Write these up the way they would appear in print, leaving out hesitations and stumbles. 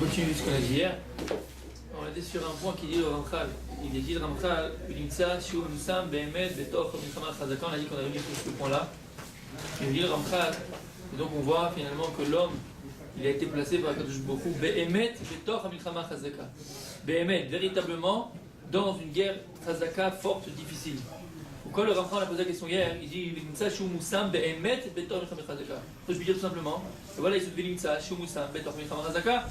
continue ce qu'on a dit hier. On était sur un point qui dit le Ramchal. Il est dit le Ramchal, Ulimsa, Shiu, Musam, Behemet, Betoch, Milchama, Chazaka. On a dit qu'on avait mis sur ce point-là. Il dit le Ramchal. Et donc on voit finalement que l'homme, il a été placé par Kadosh Baruch Hu, Behemet, Betoch, Milchama, Chazaka. Behemet, véritablement, dans une guerre Chazaka forte, difficile. Pourquoi le Ramchal a posé la question hier? Il dit Ulimsa, Shiu, Musam, Behemet, Betoch, Milchama, Chazaka. Je peux dire tout simplement. Et voilà, il se dit Ulimsa, Shiu, Musam, Betoch, Milchama, Chazaka.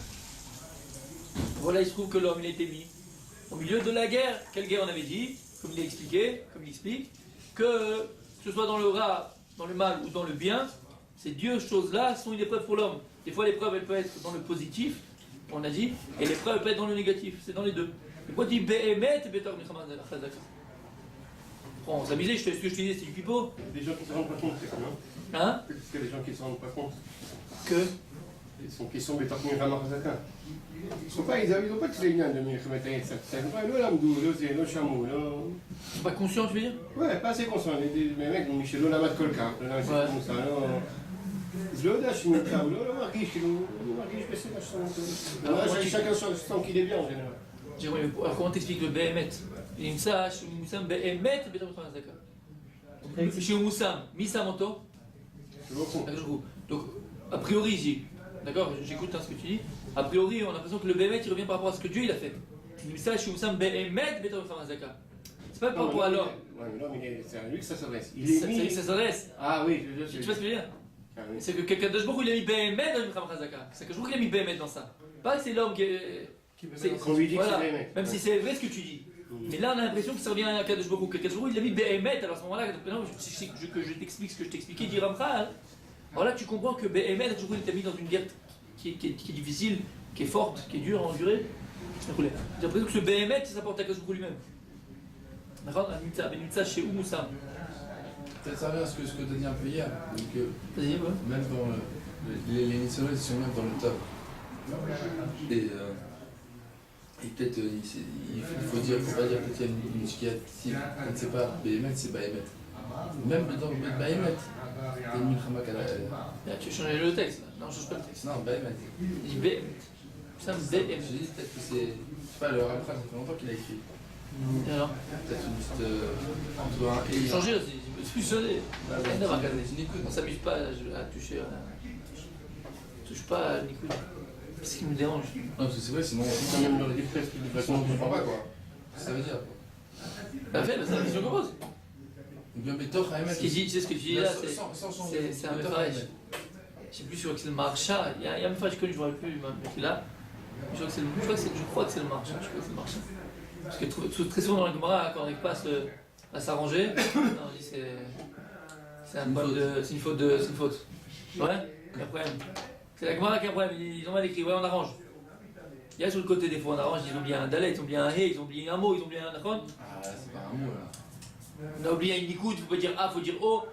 Voilà, il se trouve que l'homme il a été mis au milieu de la guerre. Quelle guerre on avait dit, comme il a expliqué, comme il explique, que ce soit dans le rat, dans le mal ou dans le bien, ces deux choses-là sont une épreuve pour l'homme. Des fois l'épreuve elle peut être dans le positif, on a dit, et l'épreuve elle peut être dans le négatif, c'est dans les deux. Et quand il dit Behemet et Betor Milchama Chazaka. Bon, on s'amusait, ce que je te disais, c'est du pipeau. Des gens qui ne se rendent pas compte, c'est comment? Hein? Parce qu'il y a des gens qui ne se rendent pas compte. Que? Qui sont Betor Milchama Chazaka. Ils n'ont pas tous les liens de Milchama Chazaka. C'est pas le Lamdou, le Chamou, le... Ils sont pas conscients, tu veux dire? Ouais, pas assez conscients. Les mecs, Michel, le Lamat Kolka, le Lamat Moussa, je le dis, le marquis, chacun sent qu'il est bien en général. Alors comment t'expliques le Behemet? Il dit ça, Moussam, Behemet, Betor Milchama Chazaka. Chez Moussam, Misamoto. Donc, a priori, d'accord, j'écoute ce que tu dis. A priori, on a l'impression que le Behemet il revient par rapport à ce que Dieu il a fait. Il dit ça, Chez Moussam, Behemet, Betor Milchama Chazaka. C'est pas par rapport à l'homme. Oui, mais l'homme, c'est à lui que ça s'adresse. C'est à lui que ça s'adresse. Ah oui, tu vois ce que je veux dire? C'est que quelqu'un de Baruch il a mis Behemet dans Milchama Chazaka. C'est que je crois qu'il a mis Behemet dans ça. Pas que c'est l'homme qui est. Qu'on lui dit voilà. que c'est Behemet. Même si c'est vrai ce que tu dis. Mais là on a l'impression que ça revient à Kadosh Baruch Hu. Kadosh Baruch il a mis Behemet, alors à ce moment-là, que je t'explique ce que je t'expliquais, dit Ramchal. Alors là tu comprends que Behemet, Kadosh Baruch il t'a mis dans une guerre qui est difficile, qui est forte, qui est dure à endurer. J'ai l'impression que ce Behemet ça porte à Kadosh Baruch Hu lui-même. D'accord? Benutza chez Moussam. Ça revient à ce que tu as dit un peu hier. Donc, Vas-y, ouais. même dans les Nisraël, ils sont même dans le top. Et peut-être il faut pas dire peut-être qu'il y a une si on ne sait pas, Behemet c'est Behemet. Même dans Behemet, c'est une Milchama Là, tu as changé le texte, là. Non, je change pas le texte. Non, Behemet. Il dit Behemet. Ça me Behemet. Je dis peut-être que c'est. Je sais pas, le Ramchal, ça fait longtemps qu'il a écrit. Et alors? Peut-être juste entre un et. Changer aussi, je me suis sonné. On s'amuse pas à toucher. On touche pas à Nicoud. C'est ce qui me dérange. Non, parce que c'est vrai, sinon. Quand même, leur dit presque de façon, On ne comprend pas quoi. Ça veut dire. T'as fait, c'est la question qu'on pose. Ou bien Betor Haemet. Ce que tu dis là, c'est un méfarage. Je sais plus, je crois que c'est le marcha. Il y a un méfarage que je ne me rappelle plus, mais là. Je crois que c'est le marcha. Parce que très souvent dans la Gemara, quand on n'arrive pas à s'arranger, on dit c'est une faute. Ouais, il y a un problème. C'est la Gemara qui a un problème, ils ont mal écrit, ouais on arrange. Il y a sur le côté des fois on arrange, ils ont oublié un dalet, ils ont oublié un hé, ils ont oublié un mot, ils ont oublié un achon. Ah, c'est pas un mot là. On a oublié une écoute, il faut pas dire A, il faut dire O.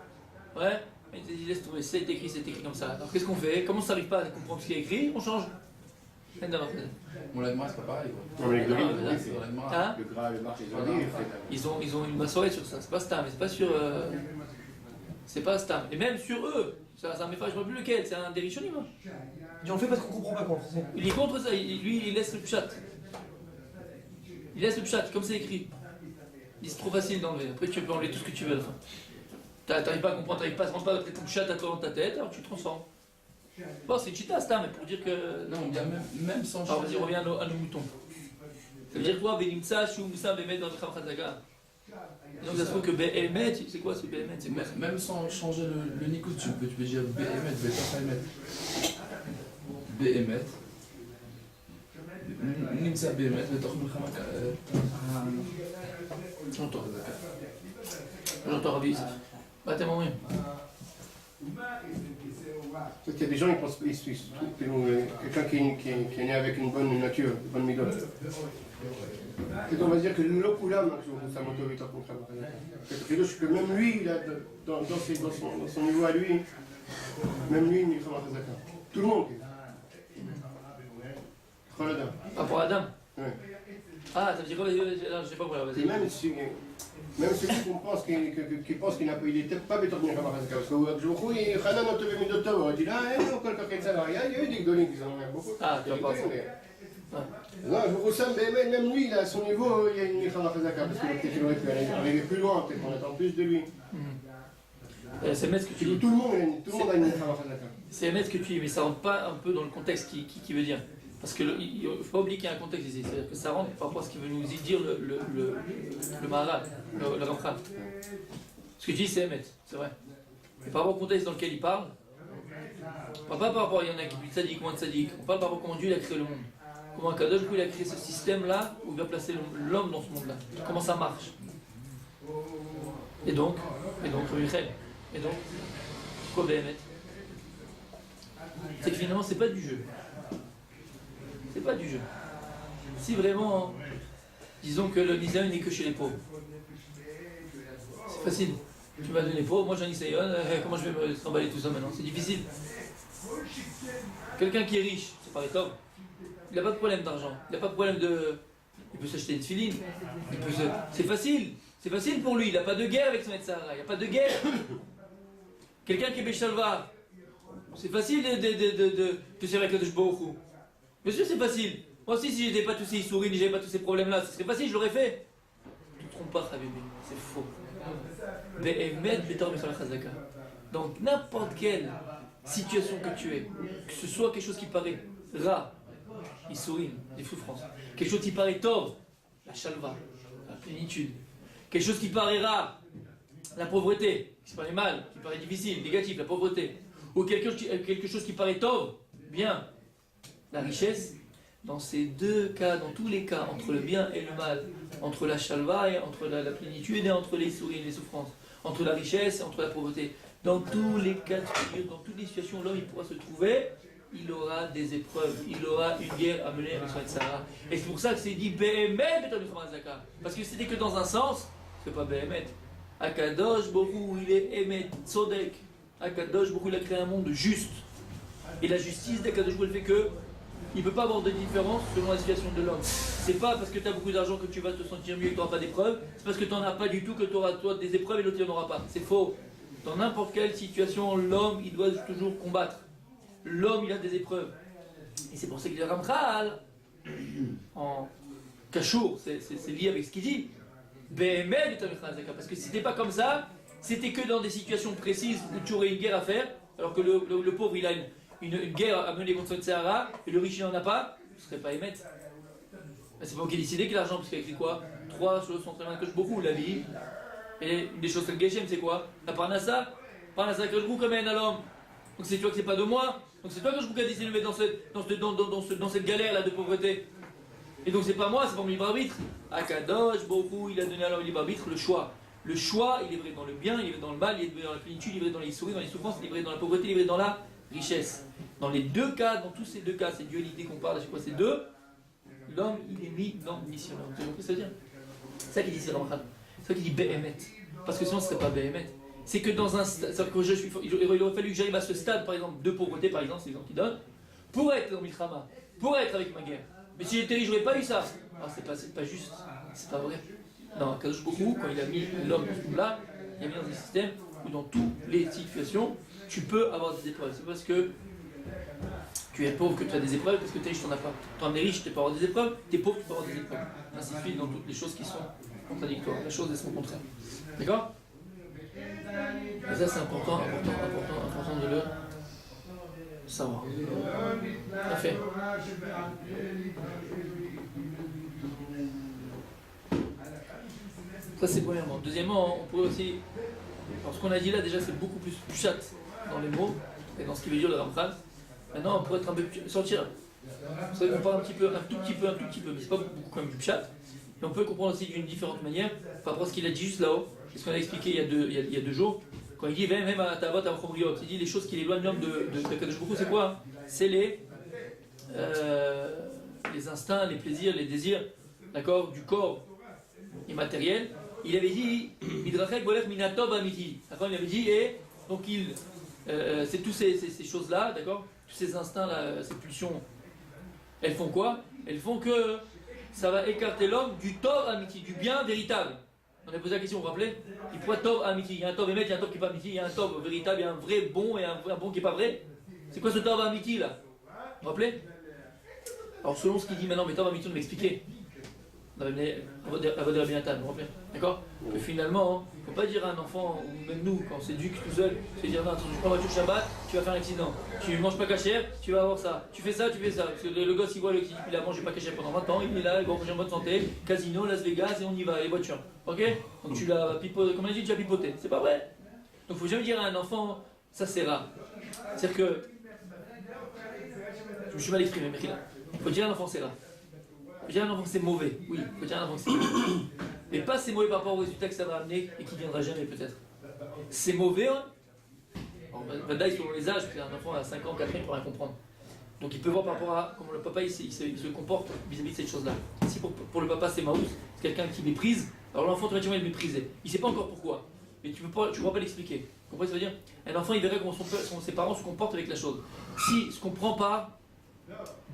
Ouais, mais il laisse tomber, c'est écrit comme ça. Alors qu'est-ce qu'on fait? Comment ça n'arrive pas à comprendre ce qui est écrit? On change. Bon, la Gemara c'est pas pareil quoi. Non, mais le Hein? gras, le marché, Ils ont une massorette sur ça, c'est pas Stam, c'est pas sur. C'est pas Stam. Et même sur eux, c'est un méfage, je ne sais plus lequel, c'est un des Rishonim. Et on fait parce qu'on comprend pas quoi. Il est contre ça, lui il laisse le pshat. Il laisse le pshat, comme c'est écrit. Il c'est trop facile d'enlever, après tu peux enlever tout ce que tu veux à la fin. T'arrives pas à comprendre, t'arrives pas à se rendre pas avec ton pshat à toi dans ta tête, alors tu transformes. Bon, c'est chita Stam, mais pour dire que. Non, bien même sans alors vas-y, reviens à nos moutons. Ça veut dire quoi, Benimtsa, Shou, Moussa, Bemet dans le Milchama Chazaka? Donc ça se trouve que Behemet, c'est quoi ce Behemet? C'est quoi? Même sans changer le Nikud, tu peux dire Behemet, Betor Haemet. Behemet. Nimsa Behemet, Betor Milchama J'entends Rabbi Yosef. Bah t'es mon même. Parce qu'il y a des gens qui pensent quelqu'un qui est né avec une bonne nature, une bonne midot. Et on va dire que l'Okoulam, que même lui, il a, dans son niveau à lui, même lui, il faut Chazaka. Tout le monde. Pas pour Adam? Oui. Ah, ça veut dire quoi? Je sais pas pour la et même ceux qui pensent qu'il n'était pas Betor Milchama Chazaka. Parce que Jochou, il Hanan Otov Midotov, il dit là, il y a eu des Gdolim qui en ont beaucoup. Ah, tu vas pas ça. Non, Roussam Béhémet, même lui, à son niveau, il y a une Milchama Chazaka, parce que peut-être qu'il aurait pu arriver plus loin, peut-être qu'on attend plus de lui. C'est mettre ce que tu dis. Tout le monde a une Milchama Chazaka. C'est mettre ce que tu dis, mais ça rentre pas un peu dans le contexte qui veut dire. Parce que il ne faut pas oublier qu'il y a un contexte ici. C'est-à-dire que ça rentre par rapport à ce qu'il veut nous y dire le Maharal, le Ramchal. Ce que tu dis, c'est émettre, c'est vrai. Mais par rapport au contexte dans lequel il parle, on ne parle pas par rapport à il y en a qui dit tzaddik, moins tzaddik. On parle par rapport à comment Dieu il a créé le monde. Comment Kadosh il a créé ce système-là où il va placer l'homme dans ce monde-là. Comment ça marche. Et donc, Michel. Et donc, quoi Béhémet? C'est que finalement, c'est pas du jeu. C'est pas du jeu. Si vraiment, disons que le Nisayon n'est que chez les pauvres. C'est facile. Tu m'as donné pauvre, moi j'ai un Nisayon, comment je vais me trimballer tout ça maintenant? C'est difficile. Quelqu'un qui est riche, c'est pareil, top. Il n'a pas de problème d'argent. Il n'a pas de problème de. Il peut s'acheter une filine. C'est facile. C'est facile pour lui. Il n'a pas de guerre avec son médecin. Il n'y a pas de guerre. Quelqu'un qui est Béchalvar. C'est facile de servir avec le Baruch. Bien sûr, c'est facile. Moi aussi, si je n'avais pas tous ces souris, si je n'avais pas tous ces problèmes-là, ce serait facile, je l'aurais fait. Tu ne te trompes pas, Habibi. C'est faux. Donc, n'importe quelle situation que tu es, que ce soit quelque chose qui paraît rare, il sourit, des souffrances, quelque chose qui paraît tov, la chalva, la plénitude, quelque chose qui paraît rare, la pauvreté, qui paraît mal, qui paraît difficile, négatif, la pauvreté, ou quelque chose qui paraît tov, bien, la richesse. Dans ces deux cas, dans tous les cas, entre le bien et le mal, entre la chalva et entre la plénitude et entre les souris et les souffrances, entre la richesse et entre la pauvreté, dans tous les cas de figure, dans toutes les situations, l'homme il pourra se trouver, il aura des épreuves, il aura une guerre à mener avec son Sarah. Et c'est pour ça que c'est dit Béhémet, parce que c'était que dans un sens, c'est pas Béhémet. Akadosh Borou, il est Emet, Tzodek. Akadosh Borou, il a créé un monde juste. Et la justice d'Akadosh Borou, elle fait que il ne peut pas avoir de différence selon la situation de l'homme. C'est pas parce que tu as beaucoup d'argent que tu vas te sentir mieux et que tu n'auras pas d'épreuves. C'est parce que tu n'en as pas du tout que tu auras toi des épreuves et l'autre il n'en aura pas. C'est faux. Dans n'importe quelle situation, l'homme il doit toujours combattre. L'homme il a des épreuves. Et c'est pour ça qu'il y a Ramchal en Kachour, c'est lié avec ce qu'il dit. Parce que si c'était pas comme ça, c'était que dans des situations précises où tu aurais une guerre à faire, alors que le pauvre il a une guerre à mener contre son Sahara, et le riche il n'en a pas, ce serait pas émettre. C'est pas ok décider que l'argent, parce qu'il y a écrit quoi? Trois choses sont très bien que beaucoup, la vie, et une des choses que le Geshem c'est quoi? La Parnassa que je vous comme un homme. Donc c'est toi que c'est pas de moi, donc c'est toi que je vous ai décidé de mettre dans cette galère là de pauvreté. Et donc c'est pas moi, c'est pas mon libre arbitre. Akadosh, beaucoup, il a donné à l'homme libre arbitre le choix. Le choix, il est vrai dans le bien, il est vrai dans le mal, il est vrai dans la plénitude, il est vrai dans les souris, dans les souffrances, il est vrai dans la pauvreté, il est vrai dans la richesse. Dans les deux cas, dans tous ces deux cas, c'est dualité qu'on parle à chaque fois, c'est deux. L'homme, il est mis dans le missionnaire. Vous comprenez ce que ça veut dire? C'est ça qu'il dit, c'est Ramchal. C'est ça qu'il dit Béhémet. Parce que sinon, ce ne serait pas Béhémet. C'est que dans un stade, il aurait fallu que j'arrive à ce stade, par exemple, de pauvreté, par exemple, c'est l'exemple qu'il donne, pour être dans Milchama, pour être avec ma guerre. Mais si j'étais riche, j'aurais pas eu ça. Alors c'est pas juste, c'est pas vrai. Non, Kadosh beaucoup, quand il a mis l'homme dans ce monde-là, il a mis dans un système où dans toutes les situations, tu peux avoir des épreuves. C'est parce que tu es pauvre que tu as des épreuves, parce que tu es riche, tu n'en as pas. Tu es riche, tu peux avoir des épreuves, tu es pauvre, tu peux avoir des épreuves. Ainsi de suite dans toutes les choses qui sont contradictoires. Les choses, elles sont contraires. D'accord? Et ça, c'est important de le savoir. Parfait. Ça, c'est premièrement. Deuxièmement, on pourrait aussi. Alors, ce qu'on a dit là, déjà, c'est beaucoup plus chat dans les mots et dans ce qui veut dire le Ramchal. Maintenant, on pourrait être un peu sortir. Vous savez qu'on parle un tout petit peu, mais c'est pas beaucoup comme du chat. Mais on peut comprendre aussi d'une différente manière par rapport à ce qu'il a dit juste là-haut. C'est ce qu'on a expliqué il y a 2 jours. Quand il dit même à Tavot, à Chomriot, il dit les choses qui éloignent l'homme de Kadosh Baruch Hu, c'est quoi? C'est les instincts, les plaisirs, les désirs, d'accord, du corps immatériel. Il avait dit Midrachek Bolech Minatov Amiti. Après, il avait dit et donc c'est toutes ces choses-là, d'accord, tous ces instincts-là, ces pulsions, elles font quoi? Elles font que ça va écarter l'homme du tov amiti, du bien véritable. On a posé la question, vous vous rappelez? Il pourrait tov amiti. Il y a un tov émet, il y a un tov qui n'est pas amiti, il y a un tov véritable, il y a un vrai bon et un bon qui n'est pas vrai. C'est quoi ce tov amiti là? Vous vous rappelez? Alors selon ce qu'il dit maintenant, mais Tov Amitou de m'expliquer. D'accord? Que finalement, il ne faut pas dire à un enfant, ou même nous, quand on s'éduque tout seul, c'est dire non, attends, tu prends la voiture Shabbat, tu vas faire un accident. Tu ne manges pas cachère, tu vas avoir ça. Tu fais ça, tu fais ça. Parce que le gosse, il voit le type, il a mangé pas cachère pendant 20 ans, il est là, il va manger en bonne santé, casino, Las Vegas, et on y va, les voitures. Ok? Donc tu l'as pipoté, comme on a dit, tu as pipoté. C'est pas vrai. Donc il ne faut jamais dire à un enfant, ça c'est rare. C'est-à-dire que. Je me suis mal exprimé, mais il faut dire à un enfant, c'est rare. Il faut dire à un enfant que c'est mauvais. Oui, il faut dire à un enfant que c'est mauvais. Mais pas c'est mauvais par rapport au résultat que ça va amener et qui viendra jamais peut-être. C'est mauvais, hein. Vadaï selon les âges, parce qu'un enfant à 5 ans, 4 ans, il ne peut rien comprendre. Donc il peut voir par rapport à comment le papa il se comporte vis-à-vis de cette chose-là. Si pour le papa c'est Maous, c'est quelqu'un qui méprise, alors l'enfant automatiquement il est méprisé. Il ne sait pas encore pourquoi, mais tu ne pourras pas l'expliquer. Vous comprenez ce que ça veut dire? Un enfant il verrait comment ses parents se comportent avec la chose. Si ce qu'on prend pas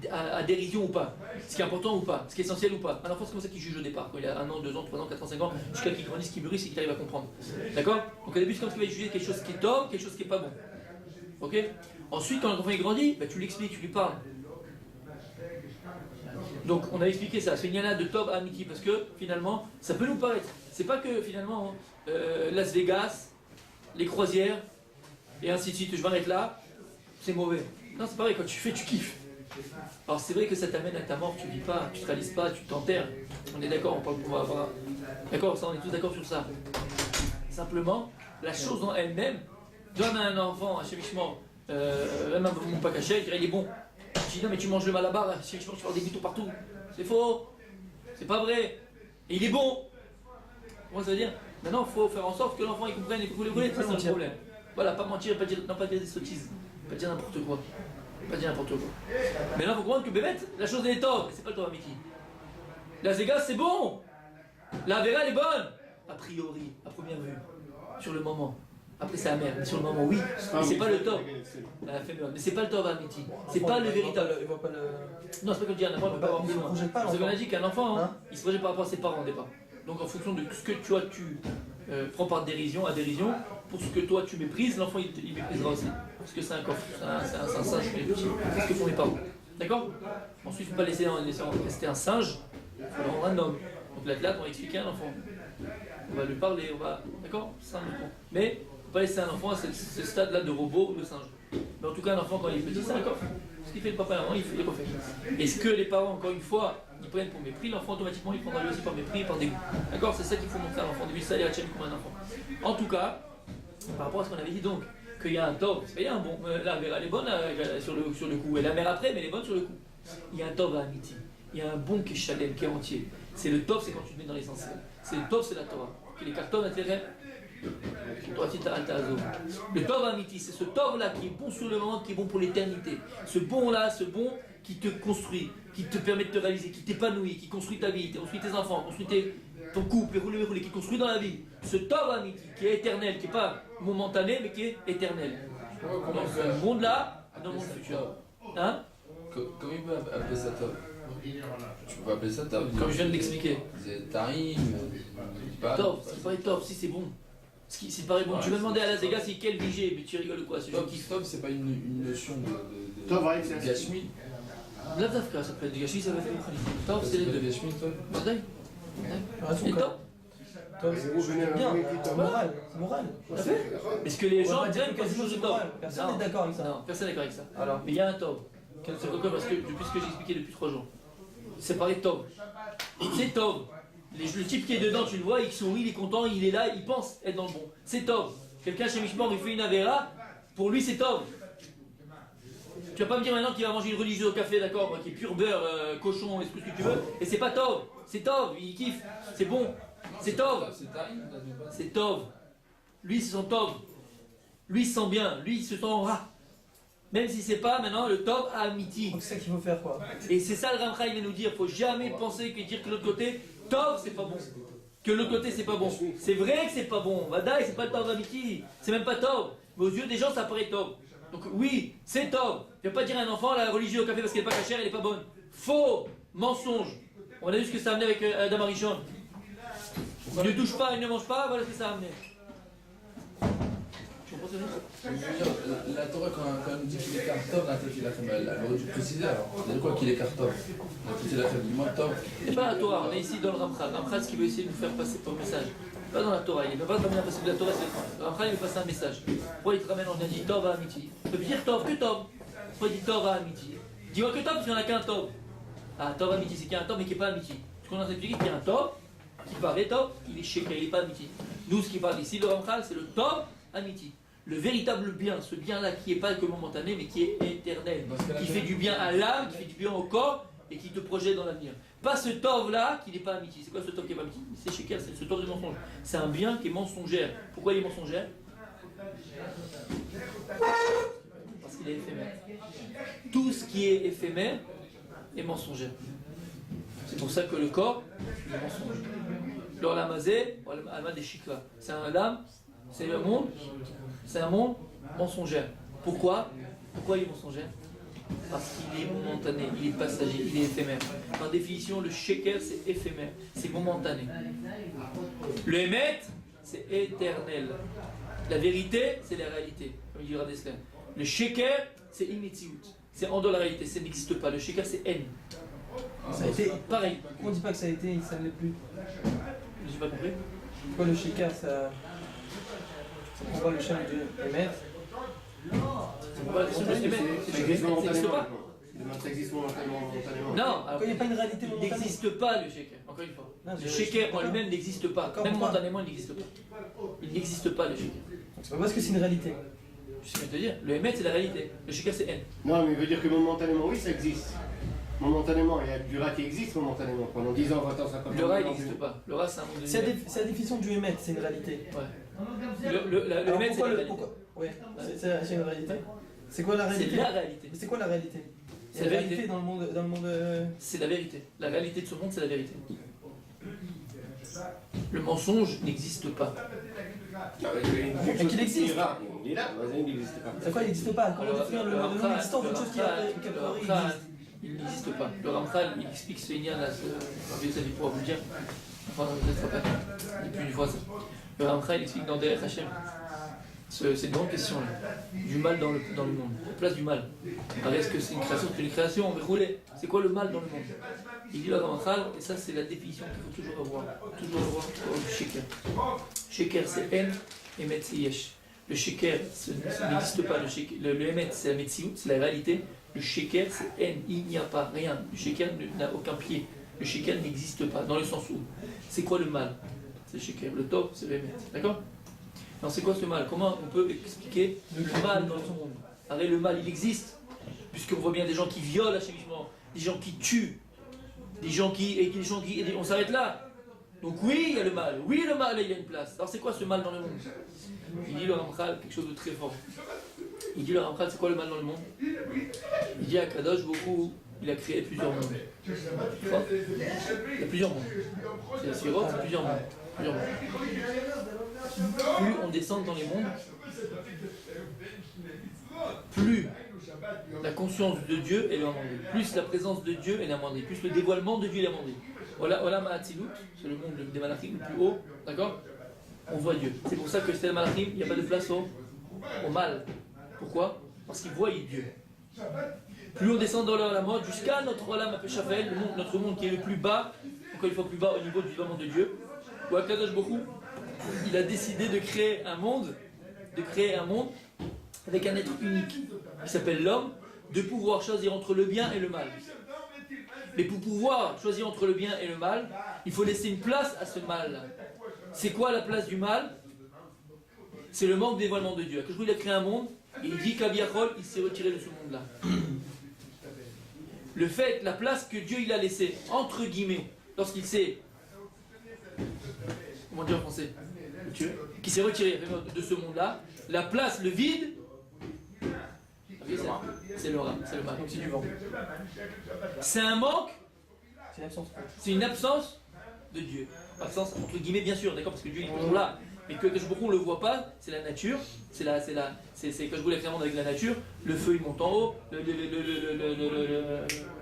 à dérision ou pas, ce qui est important ou pas, ce qui est essentiel ou pas. Un enfant c'est comme ça qu'il juge au départ, quand il a 1 an, 2 ans, 3 ans, 4 ans, 5 ans, jusqu'à qu'il grandisse, qu'il mûrisse et qu'il arrive à comprendre. D'accord? Donc au début c'est comme qu'il va juger quelque chose qui est top, quelque chose qui est pas bon. Ok? Ensuite quand l'enfant il grandit, bah, tu lui expliques, tu lui parles. Donc on a expliqué ça, c'est une yana de Tov à Amiti, parce que finalement ça peut nous paraître. C'est pas que finalement Las Vegas, les croisières et ainsi de suite, je vais arrêter là, c'est mauvais. Non c'est pareil, quand tu fais tu kiffes. Alors c'est vrai que ça t'amène à ta mort, tu vis pas, tu te réalises pas, tu t'enterres. On est d'accord, on va avoir. D'accord, ça on est tous d'accord sur ça. Simplement, la chose en elle-même donne à un enfant, un chémichement, même un bon pas caché, il dirait il est bon. Je dis non mais tu manges le malabar, chémichement tu vas avoir des boutons partout. C'est faux, c'est pas vrai. Et il est bon. Comment ça veut dire? Maintenant il faut faire en sorte que l'enfant il comprenne et que vous le voulez, c'est ça le problème. Voilà, pas mentir, pas dire des sottises, pas dire n'importe quoi. Pas dire n'importe quoi. Mais là, il faut comprendre que Bémet, la chose elle est top, mais c'est pas le top à Mickey. La Zégas, c'est bon. La Vera, elle est bonne. A priori, à première vue, sur le moment. Après, c'est amer, mais sur le moment, oui. Mais c'est pas le top. Mais c'est pas le top à Mickey. C'est pas le véritable. Il voit pas le. Non, c'est pas comme dire un enfant, il ne peut pas avoir besoin. C'est qu'on a dit qu'un enfant, hein, il se projette par rapport à ses parents au départ. Donc en fonction de ce que tu prends par dérision, à dérision, pour ce que toi tu méprises, l'enfant il méprisera aussi. Parce que c'est un coffre, c'est un singe qui est petit. C'est ce que font les parents. D'accord? Ensuite, il ne faut pas laisser rester un singe, il faut le rendre un homme. Donc là, on va expliquer à un enfant. On va lui parler, d'accord? C'est un enfant. Mais il ne faut pas laisser un enfant à ce stade-là de robot ou de singe. Mais en tout cas, un enfant, quand il est petit, c'est un coffre. Ce qu'il fait le papa et la maman, il refait. Est-ce que les parents, encore une fois, ils prennent pour mépris, l'enfant automatiquement il prendra lui aussi par mépris et par dégoût. D'accord? C'est ça qu'il faut montrer à l'enfant. Début ça, il y a la chaîne comme un enfant. En tout cas, par rapport à ce qu'on avait dit donc, qu'il y a un tov, il y a un bon. La mère elle est bonne sur le coup, et la mère après, mais elle est bonne sur le coup. Il y a un tov à Amiti. Il y a un bon qui est chalem, qui est entier. C'est le tov, c'est quand tu te mets dans l'essentiel. C'est le tov, c'est la Torah. Les cartons d'intérêt. Le tov amiti, c'est ce tov là qui est bon sur le moment, qui est bon pour l'éternité. Ce bon là, ce bon qui te construit, qui te permet de te réaliser, qui t'épanouit, qui construit ta vie, qui construit tes enfants, construit ton couple, qui construit dans la vie. Ce tov amiti qui est éternel, qui n'est pas momentané mais qui est éternel. Dans ce monde là, dans le monde futur. Hein? Comment il peut appeler ça top? Tu peux pas appeler ça top. Comme je viens de l'expliquer. C'est tarim. Top, ce qui paraît top, si c'est bon. Ce qui paraît bon. Ouais, tu m'as demandé à la Zéga c'est quel vigé, mais tu rigoles quoi? Top, c'est pas une notion de gashmi. Là, ça peut être du gashmi, ça va faire une top, c'est les deux. Gashmi, top. Et top? Top, c'est bien, c'est moral. C'est moral. Est-ce que les gens aiment quelque chose de top? Personne n'est d'accord avec ça. Non, personne n'est d'accord avec ça. Alors, mais il y a un top. C'est pourquoi? Parce que depuis ce que j'ai expliqué depuis 3 jours, c'est parler de top. C'est top. Le type qui est dedans, tu le vois, il sourit, il est content, il est là, il pense être dans le bon. C'est top. Quelqu'un chez Mishmor, il fait une avéra, pour lui c'est top. Tu vas pas me dire maintenant qu'il va manger une religieuse au café, d'accord, qui est pur beurre, cochon, et tout ce que tu veux, et c'est pas top. C'est top, il kiffe, c'est bon. C'est top. C'est top. Lui, il se sent top. Lui, il se sent bien. Lui, il se sent en rat. Même si c'est pas maintenant le top à Amiti. C'est ça qu'il faut faire quoi. Et c'est ça le Ramcha il vient nous dire, il faut jamais penser que dire que l'autre côté, top c'est pas bon. Que l'autre côté c'est pas bon. C'est vrai que c'est pas bon. Vadaï c'est pas le top Amiti. C'est même pas top. Mais aux yeux des gens ça paraît top. Donc oui, c'est top. Je vais pas dire à un enfant la religion au café parce qu'elle est pas cachère, elle est pas bonne. Faux, mensonge. On a vu ce que ça a amené avec Adam Arishon. Il ne touche pas, il ne mange pas, voilà ce que ça a amené. Tu comprends tu veux dire? Je veux dire, la Torah, quand elle nous dit qu'il est cartov, elle aurait dû préciser alors. C'est quoi qu'il est cartov? C'est la fête du mois tov. C'est pas la Torah, on est ici dans le Ramchal. Ramchal, ce qu'il veut essayer de nous faire passer comme message. Pas dans la Torah, il ne veut pas ramener passer de la Torah, c'est le Ramchal, il veut passer un message. Pourquoi il te ramène, on a dit Tov à Amiti? Tu peux dire Tov, que Tov. Pourquoi il dit Tov à Amiti? Dis-moi que Tov, parce qu'il n'y en a qu'un Tov. Ah, Tov à Amiti, c'est qu'il y a un Tov, mais qui n'est pas Amiti. Ce qu'on a expliqué, qu'il y a un Tov, qui paraît Tov, il est Sheker, il n'est pas Amiti. Nous, ce qui parle ici, le Ramchal, c'est le Tov Amiti. Le véritable bien, ce bien-là qui n'est pas que momentané, mais qui est éternel, qui fait du bien à l'âme, qui fait du bien au corps et qui te projette dans l'avenir. Pas ce Tov-là qui n'est pas amitié. C'est quoi ce Tov qui n'est pas amitié? C'est Sheker, c'est ce Tov de mensonge. C'est un bien qui est mensongère. Pourquoi il est mensongère? Parce qu'il est éphémère. Tout ce qui est éphémère est mensongère. C'est pour ça que le corps est mensonge. L'orlamazé, alma des shikra. C'est un lame, c'est un monde mensongère. Pourquoi il est mensongère? Parce qu'il est momentané, il est passager, il est éphémère. Par définition, le sheker c'est éphémère, c'est momentané. Le émet, c'est éternel. La vérité, c'est la réalité, comme dit Radesler. Le sheker, c'est imitiout, c'est en dehors de la réalité, ça n'existe pas. Le sheker, c'est haine. Ça a été. Pareil. On dit pas que ça a été, ça ne l'est plus. J'ai pas compris. Pourquoi le shikar, ça prend pas le chien de Emet? Ça n'existe pas. Ça existe momentanément. Non, alors, Quand il n'y a pas une réalité il momentanée. n'existe pas le sheker, encore une fois. Non, Le sheker en lui-même n'existe pas. Même momentanément, il n'existe pas. Il n'existe pas le sheker. C'est pas parce que c'est une réalité. Je sais te dire, le émet c'est la réalité, le sheker c'est haine. Non, mais il veut dire que momentanément, oui, ça existe. Momentanément, il y a du rat qui existe momentanément. Pendant 10 ans, 20 ans, 50 ans. Le rat il n'existe pas. Le rat c'est un monde de C'est lumière. la définition du Emet, c'est une réalité. Ouais. Le Alors émet c'est pourquoi la le. réalité. Pourquoi Ouais, c'est une réalité. C'est quoi la C'est réalité? la réalité. Mais c'est quoi la réalité? C'est C'est la la vérité. réalité dans le monde. C'est la vérité. La réalité de ce monde c'est la vérité. Le mensonge n'existe pas. Mais qu'il existe. Il est là, vas-y, il n'existe pas. C'est quoi, il n'existe pas? Comment définir le non-existant d'une chose qui a priori existe? Il n'existe pas. Le Ramchal, il explique ce lien là, ça il pourra vous le dire. Enfin, peut-être pas. Il dit plus une fois ça. Le Ramchal, il explique dans Derech Hashem. C'est une grande question là. Du mal dans le monde. La place du mal. Alors, est-ce que c'est une création? C'est une création, on va rouler. C'est quoi le mal dans le monde? Il dit le Ramchal, et ça c'est la définition qu'il faut toujours avoir. Toujours avoir du sheker. Sheker c'est haine et met c'est yesh. Le sheker, ça n'existe pas. Le emet, c'est la metsiout, c'est la réalité. Le sheker, c'est haine. Il n'y a pas rien. Le sheker n'a aucun pied. Le sheker n'existe pas. Dans le sens où, c'est quoi le mal? C'est le sheker. Le top, c'est le emet. D'accord? Alors, c'est quoi ce mal? Comment on peut expliquer le mal dans ce monde? Arrête, le mal, il existe. Puisqu'on voit bien des gens qui violent chimiquement, des gens qui tuent, des gens qui. On s'arrête là. Donc, oui, il y a le mal. Oui, le mal, il y a une place. Alors, c'est quoi ce mal dans le monde? Il dit le Ramchal quelque chose de très fort. Il dit le Ramchal, c'est quoi le mal dans le monde? Il dit à Kadosh, beaucoup, il a créé plusieurs mondes. Il y a plusieurs mondes. C'est la Sirot, c'est plusieurs mondes. Plus on descend dans les mondes, plus la conscience de Dieu est amoindrie, plus la présence de Dieu est amoindrie, plus le dévoilement de Dieu est amoindri. Voilà Ma'atzilut, c'est le monde des Malachim le plus haut, d'accord? On voit Dieu. C'est pour ça que c'est le Malachim, il n'y a pas de place au mal. Pourquoi? Parce qu'ils voient Dieu. Plus on descend dans la mode, jusqu'à notre Olam Apeshafel, notre monde qui est le plus bas, encore une fois plus bas au niveau du dévoilement de Dieu, où Akadosh Baruch Hu, il a décidé de créer un monde avec un être unique qui s'appelle l'homme, de pouvoir choisir entre le bien et le mal. Mais pour pouvoir choisir entre le bien et le mal, il faut laisser une place à ce mal. C'est quoi la place du mal? C'est le manque de dévoilement de Dieu. Akadosh Baruch Hu, il a créé un monde, et il dit qu'Abiachol, il s'est retiré de ce monde-là. Le fait, la place que Dieu il a laissée, entre guillemets, lorsqu'il s'est, comment dire en français, qui s'est retiré de ce monde-là, la place, le vide, c'est le rat, c'est le mal, c'est du vent. C'est un manque, c'est une absence de Dieu. Absence entre guillemets bien sûr, d'accord, parce que Dieu il est toujours là. Mais que on ne le voit pas, c'est la nature, c'est quand je vous l'ai clairement avec la nature, le feu il monte en haut,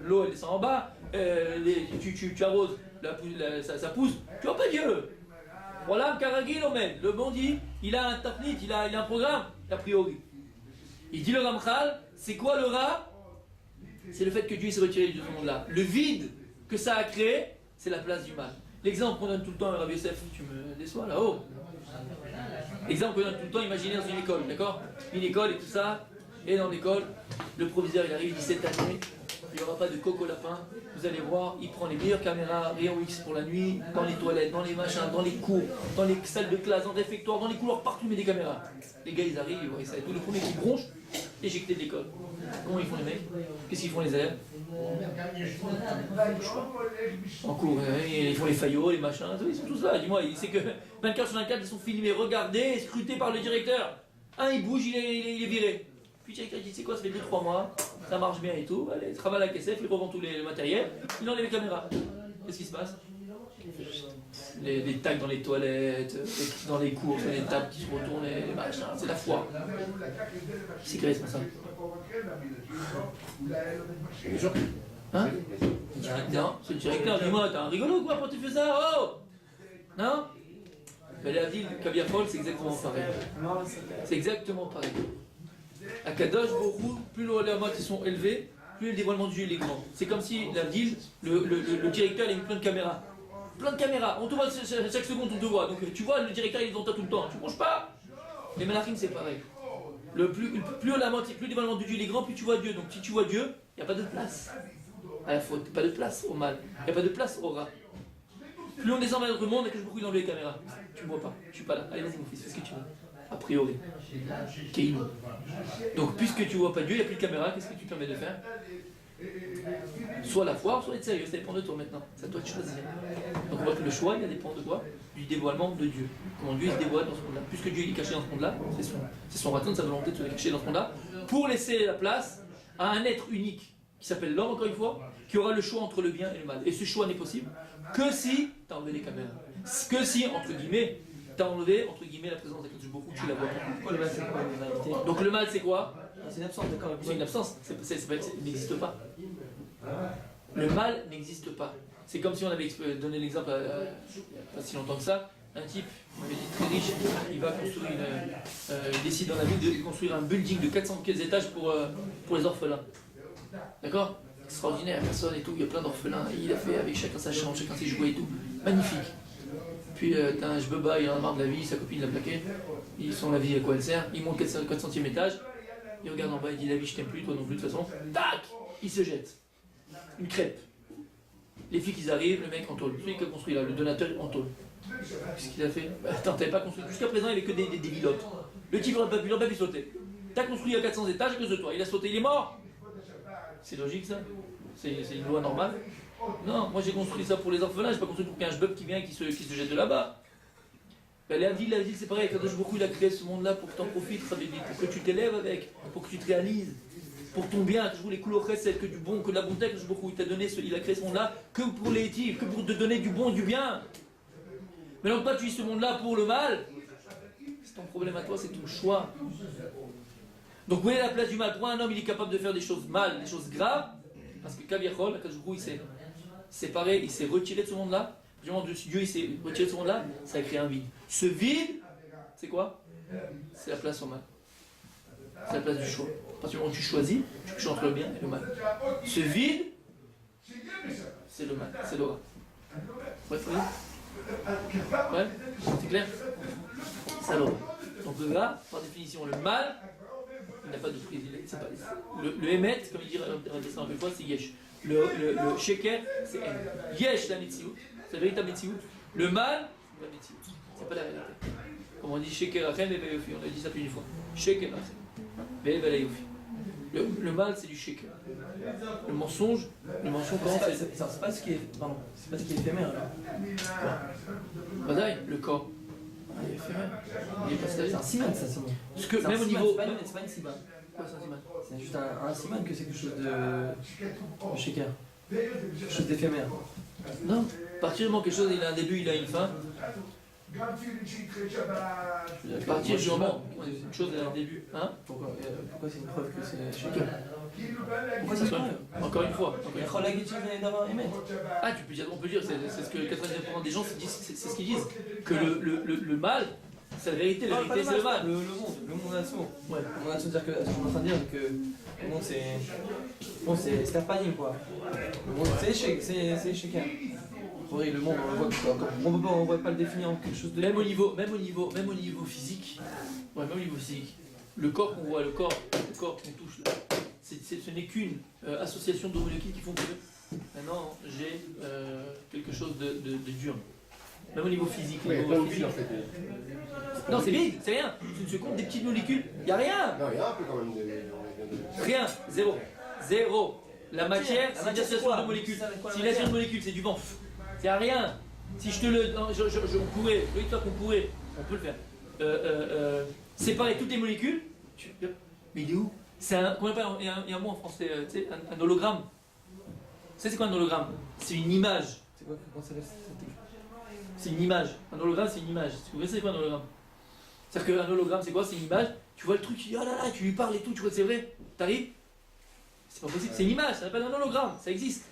l'eau elle descend en bas, tu arroses, ça pousse, tu vois pas Dieu. Voilà, Karagil Omen, le bandit, il a un tapnit, il a un programme, a priori. Il dit le Ramchal, c'est quoi le Ra? C'est le fait que Dieu s'est retiré de ce monde-là. Le vide que ça a créé, c'est la place du mal. L'exemple qu'on donne tout le temps à Rabbi Yosef, tu me déçois là-haut. L'exemple qu'on donne tout le temps, imaginez dans une école, d'accord? Une école et tout ça, et dans l'école, le proviseur il arrive, il dit cette année, il n'y aura pas de coco lapin, vous allez voir, il prend les meilleures caméras, rayon X pour la nuit, dans les toilettes, dans les machins, dans les cours, dans les salles de classe, dans le réfectoire, dans les couloirs, partout il met des caméras. Les gars ils arrivent, ils voient ça et tout, le premier qui bronche, éjecté de l'école. Comment ils font les mecs? Qu'est-ce qu'ils font les élèves? En cours, ils font les faillots, les machins, ils sont tous là, dis-moi, c'est que 24 sur 24 ils sont filmés, regardés, scrutés par le directeur. Un il bouge, il est viré. Puis le directeur dit c'est quoi, ça fait 2-3 mois, ça marche bien et tout, allez, travaille à la KSF, il revend tout le matériel, il enlève les caméras. Qu'est-ce qui se passe? Les tags dans les toilettes, dans les cours, les tables qui se retournent, les machins, c'est la foire. Qui c'est qui est responsable? Hein? Non, c'est le directeur, dis-moi, t'es un rigolo quoi, pourquoi tu fais ça? Oh! Non? Mais la ville de Kaviafol, c'est exactement pareil. C'est exactement pareil. À Kadosh, Borou, plus les amotes sont élevés, plus le dévoilement du Dieu est grand. C'est comme si la ville, le directeur, il a mis plein de caméras. Plein de caméras, on te voit chaque seconde, on te voit. Donc tu vois, le directeur il est devant toi tout le temps. Tu ne bouges pas. Les malachim c'est pareil. Plus la moitié, plus le dévoilement du Dieu est grand, plus tu vois Dieu. Donc si tu vois Dieu, il n'y a pas de place à la faute, pas de place au mal, il n'y a pas de place au rat. Plus on descend vers notre monde, et que je beaucoup d'enlever les caméras. Tu ne me vois pas, je suis pas là. Allez vas-y mon fils, fais ce que tu veux. A priori. Keïnou. Donc puisque tu ne vois pas Dieu, il n'y a plus de caméra, qu'est-ce que tu permets de faire? Soit la foire, soit être sérieux, ça dépend de toi maintenant. C'est à toi de choisir. Donc on voit que le choix, il dépend de quoi? Du dévoilement de Dieu. Comment Dieu se dévoile dans ce monde-là. Puisque Dieu est caché dans ce monde-là, c'est son raton de sa volonté de se cacher dans ce monde-là, pour laisser la place à un être unique, qui s'appelle l'homme encore une fois, qui aura le choix entre le bien et le mal. Et ce choix n'est possible que si tu as enlevé les caméras. Que si, entre guillemets, tu as enlevé, entre guillemets, la présence de beaucoup, tu la vois pas. Pourquoi le mal c'est quoi en réalité? Donc le mal c'est quoi? C'est une absence, d'accord. C'est une absence, il n'existe pas. Le mal n'existe pas. C'est comme si on avait donné l'exemple il n'y a pas si longtemps que ça. Un type, on avait dit très riche, il va construire il décide dans la ville de construire un building de 400 étages pour les orphelins. D'accord? Extraordinaire, personne et tout, il y a plein d'orphelins. Il a fait avec chacun sa chambre, chacun ses jouets et tout. Magnifique. Puis t'as un jbeba, il en a marre de la vie, sa copine l'a plaqué. Ils sont la vie à quoi elle sert. Il monte 400e étage. Il regarde en bas, il dit la vie je t'aime plus, toi non plus de toute façon. Tac! Il se jette. Une crêpe. Les flics ils arrivent, le mec en tôle. Celui qui a construit là, le donateur en tôle. Qu'est-ce qu'il a fait? Attends, t'avais pas construit. Jusqu'à présent il n'y avait que des vilottes. Le type il aurait pas pu sauter. T'as construit à 400 étages à cause de toi. Il a sauté, il est mort. C'est logique ça? C'est une loi normale? Non, moi j'ai construit ça pour les orphelins, j'ai pas construit pour qu'un jbeb qui vient et qui se jette de là-bas. Ben, la ville c'est pareil, Kadosh Baruch Hu il a créé ce monde-là pour que tu en profites, pour que tu t'élèves avec, pour que tu te réalises, pour ton bien, toujours les couleurs celles que du bon, que de la bonté, Kadosh Baruch Hu il t'a donné, il a créé ce monde-là que pour les étifs, que pour te donner du bon et du bien. Mais donc toi tu vis ce monde-là pour le mal, c'est ton problème à toi, c'est ton choix. Donc où est la place du mal? Pour un homme il est capable de faire des choses mal, des choses graves, parce que Kaviachol, Kadosh Baruch Hu il s'est séparé, il s'est retiré de ce monde-là. Du moment où Dieu il s'est retiré de ce monde-là, ça a créé un vide. Ce vide, c'est quoi? C'est la place au mal. C'est la place du choix. À partir du moment où tu choisis, tu choisis entre le bien et le mal. Ce vide, c'est le mal, c'est l'aura. Ouais, ouais, c'est clair? C'est l'aura. Donc là, par définition, le mal, il n'a pas de prise. Le émet, comme il dit un peu fois, c'est yesh. Le sheker, c'est en. Yesh la metsiout, c'est la véritable metsiout. Le mal, c'est la metsiout. C'est pas la réalité. Comme on dit sheker achem et beyofi, on a dit ça plus d'une fois. Sheker achem et beyofi. Le mal, c'est du sheker. Le mensonge, comment c'est pas ce qui est, pardon, c'est pas ce qui est éphémère là. Badaï, le corps. Il est éphémère. Il est pas stable. C'est un siman ça, Simon. Parce que même au niveau. C'est pas une siman. Quoi, c'est un siman? C'est juste un siman que c'est quelque chose de shaker. Quelque chose d'éphémère. Non. À partir du moment que quelque chose il a un début, il a une fin. À partir du moment où une chose a un début, hein? Pourquoi c'est une preuve que c'est shaker? Pourquoi c'est une preuve? Encore une fois. Ah, tu peux dire, on peut dire, c'est ce que 99% des gens se disent, c'est ce qu'ils disent, que le mal, c'est la vérité, la vérité c'est le mal. Le monde Atzmo. Ouais. Le monde Atzmo, c'est-à-dire que ce qu'on est en train de dire, que le monde c'est. Bon, c'est la panique quoi. Le monde c'est chacun. Oui, le monde, on le voit on ne pas le définir en quelque chose de. Même au niveau physique, ouais, même au niveau physique, le corps qu'on voit, le corps qu'on touche là, ce n'est qu'une association de molécules qui font que maintenant j'ai quelque chose de dur. Même au niveau physique. Ouais, il y a plein de villes en fait. Non, c'est vide, c'est rien. Tu te comptes des petites molécules, il n'y a rien. Non, il y a un peu quand même de. Rien, zéro. Zéro. La matière, c'est une matière, c'est association quoi de molécules. C'est quoi la Si l'association de molécules, c'est du vent. Il n'y a rien. Si je te le. Non, on pourrait, oui, toi qu'on pourrait, on peut le faire. Séparer toutes les molécules. Mais il est où? C'est un. Comment on appelle? Il y a un mot en français, tu sais, un hologramme. Tu sais, c'est quoi un hologramme? C'est une image. C'est quoi comment ça s'appelle? C'est une image. Un hologramme, c'est une image. Vous voyez, c'est quoi un hologramme? C'est-à-dire qu'un hologramme, c'est quoi? C'est une image. Tu vois le truc, tu dis, oh là là, tu lui parles et tout, tu vois, c'est vrai. T'arrives? C'est pas possible, c'est une image, ça s'appelle un hologramme, ça existe.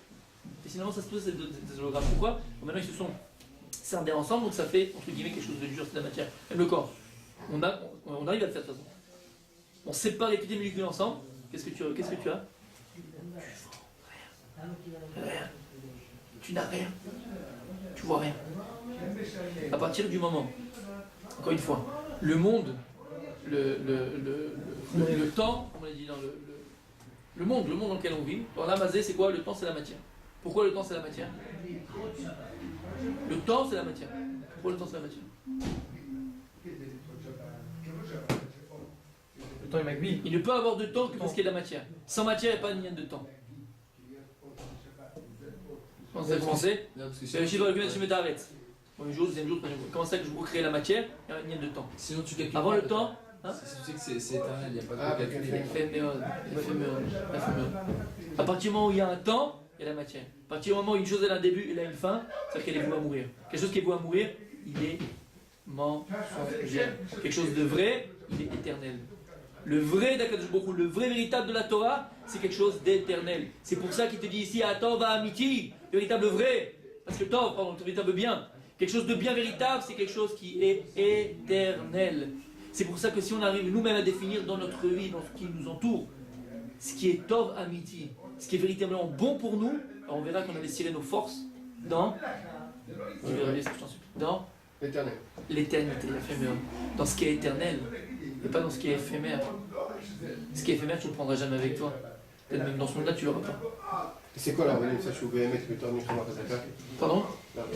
Et sinon, ça se pose des hologrammes. Pourquoi? Bon, maintenant, ils se sont scindés ensemble, donc ça fait, entre guillemets, quelque chose de dur, c'est de la matière. Même le corps. On arrive à le faire de toute façon. On sépare les petites molécules ensemble. Qu'est-ce que tu as? Rien. Tu n'as rien. Tu vois rien. À partir du moment, encore une fois, le monde, le temps, comme on l'a dit dans le monde dans lequel on vit, dans l'Amazé, c'est quoi? Le temps, c'est la matière. Pourquoi le temps, c'est la matière? Le temps, c'est la matière. Pourquoi le temps, c'est la matière? Le temps est Macbi. Il ne peut avoir de temps que parce qu'il y a de la matière. Sans matière, il n'y a pas de lien de temps. Quand ça a commencé, c'est le chiffre de je me t'arrête. Premier jour, deuxième jour, troisième jour. Comment ça que je vous crée la matière? Il n'y a rien de temps. Sinon, tu calcules. Avant le temps, hein? Tu sais que c'est éternel, il n'y a pas de Ah, quoi calculer. Éphémérone. À partir du moment où il y a un temps, il y a la matière. À partir du moment où une chose elle a un début, elle a une fin, c'est-à-dire qu'elle est vouée à mourir. Quelque chose qui est voué à mourir, il est mensongère. Quelque chose de vrai, il est éternel. Le vrai d'Akadosh Baruch Hu, le vrai véritable de la Torah, c'est quelque chose d'éternel. C'est pour ça qu'il te dit ici, Atov Amiti, le véritable vrai. Parce que Tov, pardon, le véritable bien. Quelque chose de bien véritable, c'est quelque chose qui est éternel. C'est pour ça que si on arrive nous-mêmes à définir dans notre vie, dans ce qui nous entoure, ce qui est Tov Amiti, ce qui est véritablement bon pour nous, alors on verra qu'on a tiré nos forces dans L'éternel. l'éternité, dans ce qui est éternel, et pas dans ce qui est éphémère. Ce qui est éphémère, tu ne le prendras jamais avec toi. Peut-être même dans ce monde-là, tu ne l'auras pas. C'est quoi la bonne ça? Je suis au BMX, le temps de Mikhamah Khazaka. Pardon?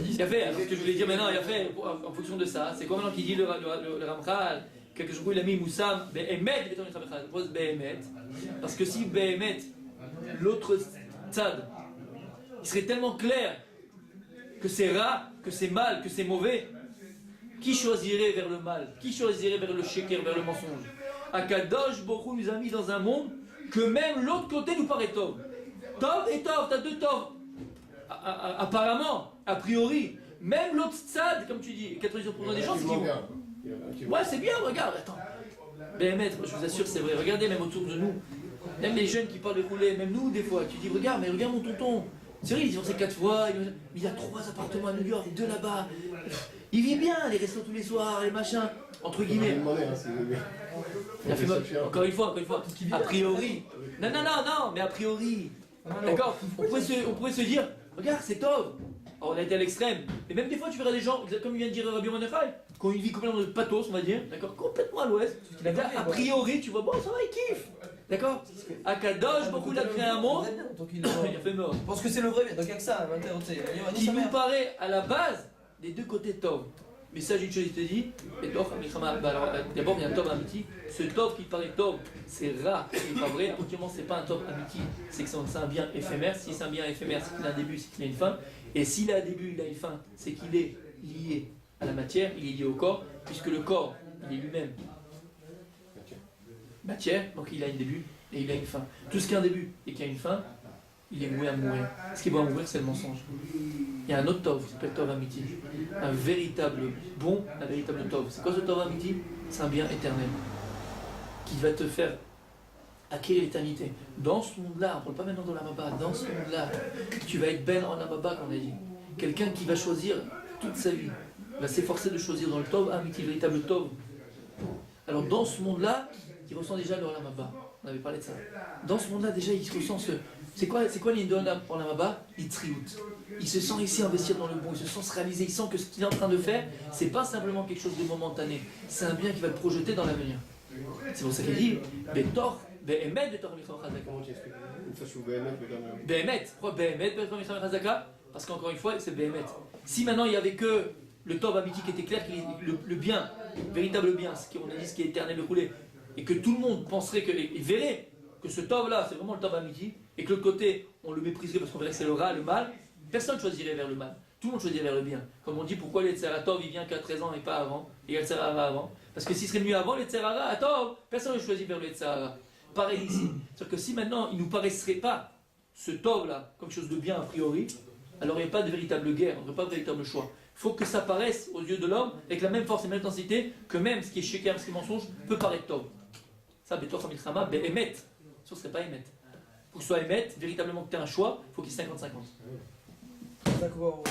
Il a fait, alors ce que je voulais dire maintenant, il a fait, en fonction de ça, c'est quoi maintenant qu'il dit le Ramchal, quelque chose où il a mis Moussam, Behemet, il pose Behemet, parce que si Behemet, l'autre tzad, il serait tellement clair que c'est rare, que c'est mal, que c'est mauvais, qui choisirait vers le mal? Qui choisirait vers le sheker, vers le mensonge? Akadosh Baruch Hu nous a mis dans un monde que même l'autre côté nous paraît tov. Tov et tov, t'as deux tov. Apparemment, a priori, même l'autre tzad, comme tu dis, 90% des gens, c'est qui vont. Ouais, c'est bien, regarde, attends. Ben, maître, je vous assure, c'est vrai. Regardez même autour de nous. Même les jeunes qui parlent de rouler, même nous, des fois, tu dis, regarde, mais regarde mon tonton. C'est vrai, il divorcé 4 fois, il a 3 appartements à New York, 2 là-bas. Il vit bien, les restos tous les soirs, les machins, entre guillemets. Il a fait mal. Encore une fois, a priori. Non, mais a priori. D'accord, on pourrait se dire, regarde, c'est top. Alors, on a été à l'extrême. Et même des fois, tu verras des gens, comme il vient de dire Rabbi Mordechai, qui ont une vie complètement de pathos, on va dire, d'accord, complètement à l'ouest. A priori, tu vois, bon, ça va, il kiffe. D'accord? Akadosh, beaucoup l'a créé un monde. Il a fait mort. Je pense que c'est le vrai, donc il y a que ça, Qui nous paraît à la base des deux côtés tov. Mais ça, j'ai une chose, il te dit, d'abord il y a un tov amiti. Ce tov qui paraît tov, c'est rare, c'est pas vrai. Actuellement, c'est pas un tov amiti, c'est que c'est un bien éphémère. Si c'est un bien éphémère, c'est qu'il a un début, c'est qu'il a une fin. Et s'il a un début, il a une fin, c'est qu'il est lié à la matière, il est lié au corps, puisque le corps, il est lui-même matière, donc il a un début et il a une fin. Tout ce qui a un début et qui a une fin, il est voué à mourir. Ce qui est voué à mourir, c'est le mensonge. Il y a un autre tov qui s'appelle tov amiti, un véritable bon, un véritable tov. C'est quoi ce tov amiti? C'est un bien éternel qui va te faire acquérir l'éternité. Dans ce monde-là, on ne parle pas maintenant de la Maba, dans ce monde-là, tu vas être ben en Maba, comme on a dit. Quelqu'un qui va choisir toute sa vie va s'efforcer de choisir dans le Tov, Amiti, véritable Tov. Alors dans ce monde-là, il ressent déjà le Olam Haba. On avait parlé de ça. Dans ce monde-là, déjà, il ressent ce... C'est quoi l'Indon Olam Haba? Itriout. Il se sent ici investir dans le bon, il se sent se réaliser, il sent que ce qu'il est en train de faire, c'est pas simplement quelque chose de momentané, c'est un bien qui va le projeter dans l'avenir. C'est pour ça qu'il dit Betor, Behemet, Betor Milchama Chazaka. Comment tu expliques une fois sur Behemet, Behemet, pourquoi Behemet, Betor Milchama Chazaka? Parce qu'encore une fois, c'est Behemet. Si maintenant il n'y avait que le Tov Amiti qui était clair, le bien, véritable bien, ce qu'on a dit, ce qui est éternel, le roulé, et que tout le monde penserait que, et verrait que ce Tov-là, c'est vraiment le Tov Amiti, et que l'autre côté, on le mépriserait parce qu'on verrait que c'est le rat, le mal, personne ne choisirait vers le mal. Tout le monde choisirait vers le bien. Comme on dit, pourquoi le Tov il vient qu'à 13 ans et pas avant, et le Tserara avant? Parce que s'il serait mieux avant, le Tserara à Tov, personne ne choisit vers le Tserara. Pareil ici. C'est-à-dire que si maintenant il ne nous paraîtrait pas ce Tov-là comme quelque chose de bien a priori, alors il n'y a pas de véritable guerre, il n'y a pas de véritable choix. Il faut que ça paraisse aux yeux de l'homme avec la même force et la même intensité que même ce qui est sheker, ce qui est mensonge, peut paraître Tov. Ça, Betor Milchama, Behemet. Ce ne serait pas émettre. Pour que ce soit émettre, véritablement que tu aies un choix, il faut qu'il y ait 50-50. D'accord.